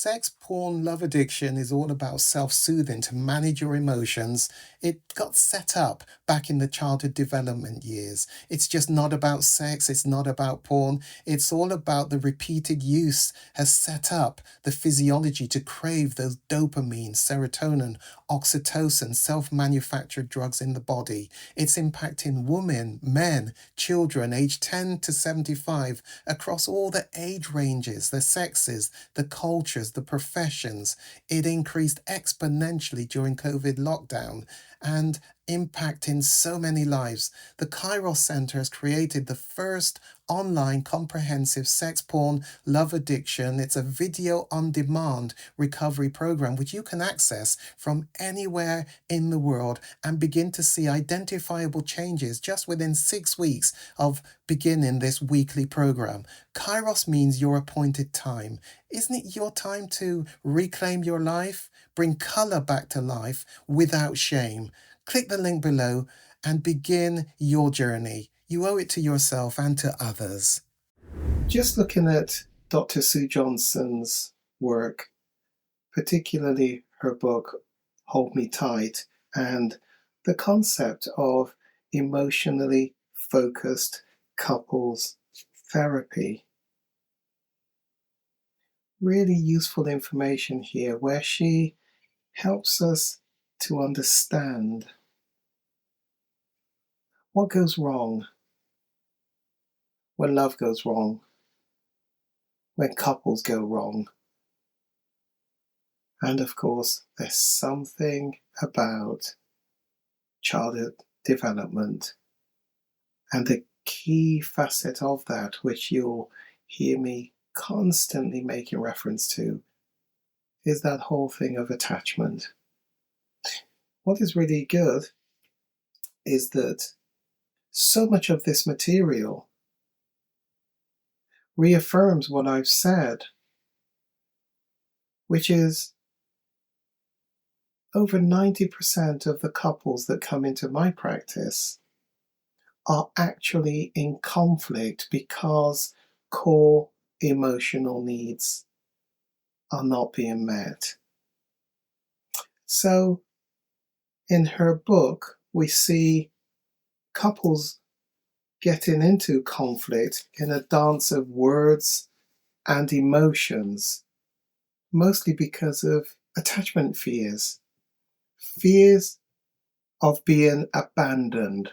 Sex, porn, love addiction is all about self-soothing to manage your emotions. It got set up back in the childhood development years. It's just not about sex, it's not about porn. It's all about the repeated use has set up the physiology to crave those dopamine, serotonin, oxytocin, self-manufactured drugs in the body. It's impacting women, men, children aged 10 to 75 across all the age ranges, the sexes, the cultures, the professions. It increased exponentially during COVID lockdown and impacting so many lives. The Kairos Center has created the first online comprehensive sex, porn, love addiction. It's a video on demand recovery program which you can access from anywhere in the world and begin to see identifiable changes just within 6 weeks of beginning this weekly program. Kairos means your appointed time. Isn't it your time to reclaim your life? Bring color back to life without shame. Click the link below and begin your journey. You owe it to yourself and to others. Just looking at Dr. Sue Johnson's work, particularly her book, Hold Me Tight, and the concept of emotionally focused couples therapy. Really useful information here where she helps us to understand what goes wrong when love goes wrong, when couples go wrong. And of course, there's something about childhood development. And the key facet of that, which you'll hear me constantly making reference to, is that whole thing of attachment. What is really good is that so much of this material reaffirms what I've said, which is over 90% of the couples that come into my practice are actually in conflict because core emotional needs are not being met. So in her book, we see couples getting into conflict in a dance of words and emotions, mostly because of attachment fears, fears of being abandoned.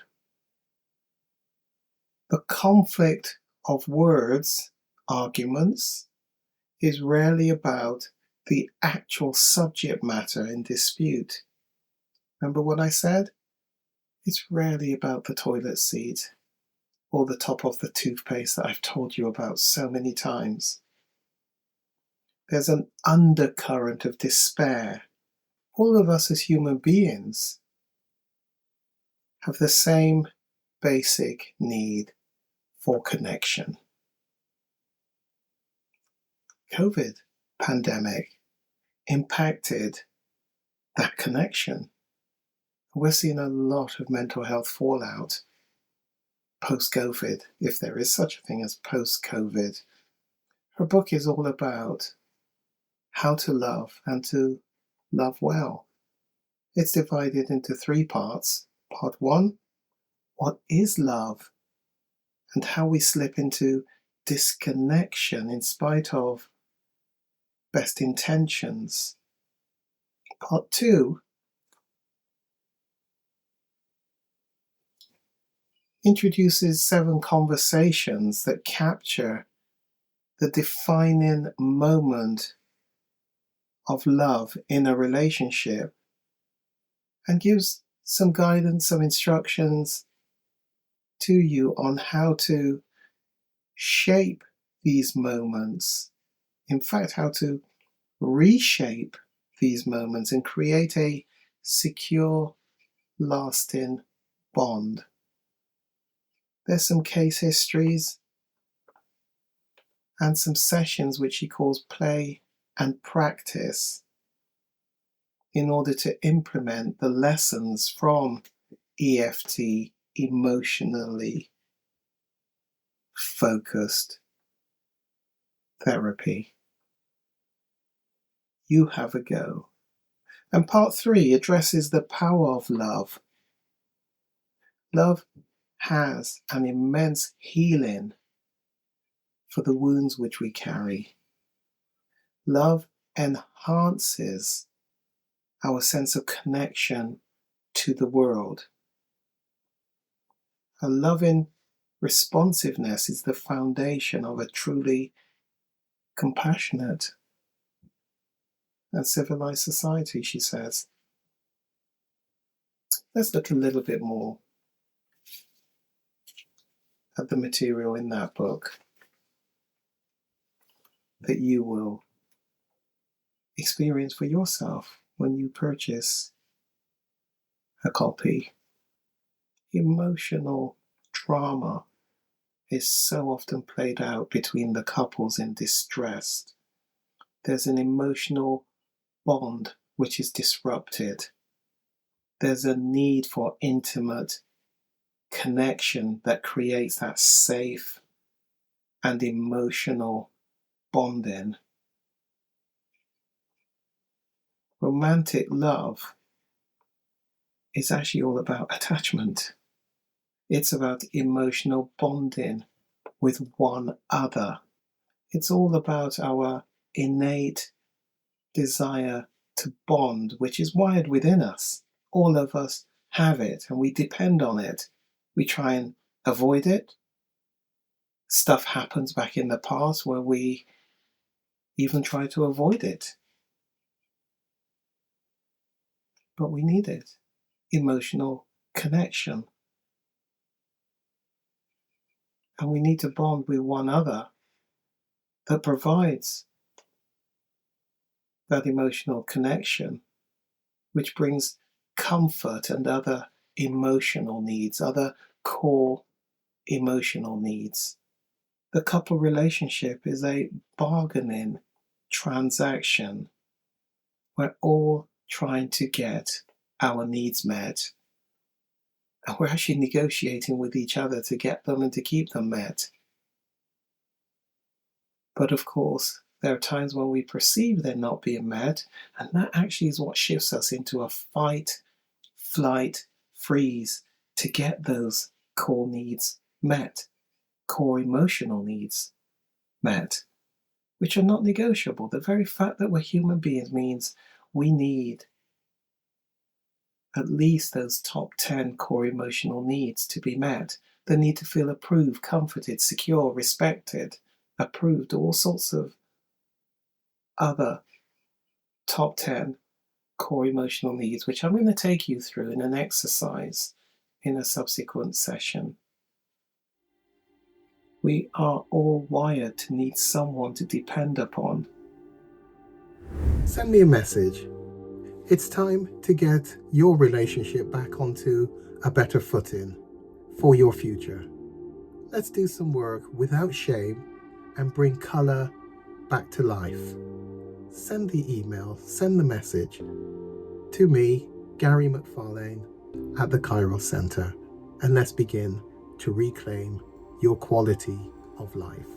The conflict of words, arguments, is rarely about the actual subject matter in dispute. Remember what I said? It's rarely about the toilet seat or the top of the toothpaste that I've told you about so many times. There's an undercurrent of despair. All of us as human beings have the same basic need for connection. COVID pandemic impacted that connection. We're seeing a lot of mental health fallout post-COVID, if there is such a thing as post-COVID. Her book is all about how to love and to love well. It's divided into 3 parts. Part 1, what is love and how we slip into disconnection in spite of best intentions. Part 2, introduces 7 conversations that capture the defining moment of love in a relationship and gives some guidance, some instructions to you on how to shape these moments. In fact, how to reshape these moments and create a secure, lasting bond. There's some case histories and some sessions which she calls play and practice in order to implement the lessons from EFT, emotionally focused therapy. You have a go. And part 3 addresses the power of love. Love has an immense healing for the wounds which we carry. Love enhances our sense of connection to the world. A loving responsiveness is the foundation of a truly compassionate and civilized society, she says. Let's look a little bit more at the material in that book that you will experience for yourself when you purchase a copy. Emotional drama is so often played out between the couples in distress. There's an emotional bond which is disrupted. There's a need for intimate connection that creates that safe and emotional bonding. Romantic love is actually all about attachment. It's about emotional bonding with one other. It's all about our innate desire to bond, which is wired within us. All of us have it and we depend on it. We try and avoid it. Stuff happens back in the past where we even try to avoid it. But we need it. Emotional connection. And we need to bond with one other that provides that emotional connection, which brings comfort and other emotional needs, other core emotional needs. The couple relationship is a bargaining transaction. We're all trying to get our needs met. And we're actually negotiating with each other to get them and to keep them met. But of course, there are times when we perceive they're not being met, and that actually is what shifts us into a fight, flight, freeze to get those core needs met, core emotional needs met, which are not negotiable. The very fact that we're human beings means we need at least those top 10 core emotional needs to be met. The need to feel approved, comforted, secure, respected, approved, all sorts of other top 10 core emotional needs, which I'm going to take you through in an exercise in a subsequent session. We are all wired to need someone to depend upon. Send me a message. It's time to get your relationship back onto a better footing for your future. Let's do some work without shame and bring colour back to life. Send the email, send the message to me, Gary McFarlane, at the Kairos Centre, and let's begin to reclaim your quality of life.